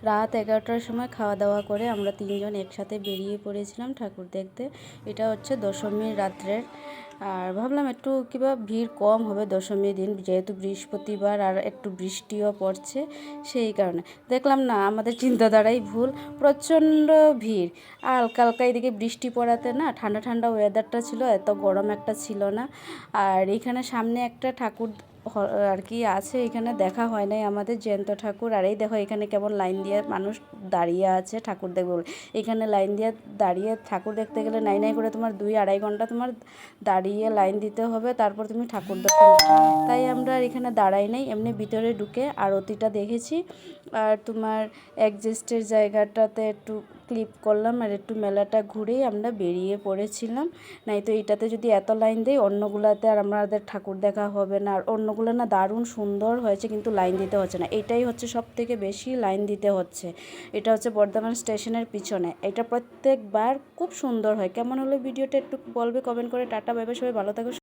রাত 11টার সময় খাওয়া দাওয়া করে আমরা তিনজন একসাথে বেরিয়ে পড়েছিলাম ঠাকুর দেখতে। এটা হচ্ছে দশমীর রাত্রের। আর ভাবলাম একটু কিবা ভিড় কম হবে দশমীর দিন, যেহেতু বৃহস্পতিবার আর একটু বৃষ্টিও পড়ছে, সেই কারণে দেখলাম না, আমাদের চিন্তাধারাই ভুল, প্রচণ্ড ভিড়। আর হালকা হালকা এদিকে বৃষ্টি পড়াতে না ঠান্ডা ঠান্ডা ওয়েদারটা ছিল, এত গরম একটা ছিল না। আর এখানে সামনে একটা ঠাকুর আর কি আছে, এখানে দেখা হয় নাই আমাদের জ্যান্ত ঠাকুর। আর এই দেখো এখানে কেমন লাইন দিয়ে মানুষ দাঁড়িয়ে আছে ঠাকুর দেখবে বলে। এখানে লাইন দিয়ে দাঁড়িয়ে ঠাকুর দেখতে গেলে নাই নাই করে তোমার 2-2.5 ঘন্টা তোমার দাঁড়িয়ে লাইন দিতে হবে, তারপর তুমি ঠাকুর দেখতে। তাই আমরা এখানে দাঁড়াই নাই, এমনি ভিতরে ঢুকে আরতিটা দেখেছি। আর তোমার অ্যাডজাস্টের জায়গাটাতে একটু ক্লিপ করলাম, আর একটু মেলাটা ঘুরেই আমরা বেরিয়ে পড়েছিলাম। নাই তো এটাতে যদি এত লাইন দেয়, অন্যগুলাতে আর আমাদের ঠাকুর দেখা হবে না। আর অন্যগুলো না দারুণ সুন্দর হয়েছে, কিন্তু লাইন দিতে হচ্ছে না, এটাই হচ্ছে সব থেকে বেশি লাইন দিতে হচ্ছে। এটা হচ্ছে বর্ধমান স্টেশনের পিছনে। এটা প্রত্যেকবার খুব সুন্দর হয়। কেমন হলো ভিডিওটা একটু বলবে কমেন্ট করে। টাটা, বাই বাই, সবাই ভালো থাকো।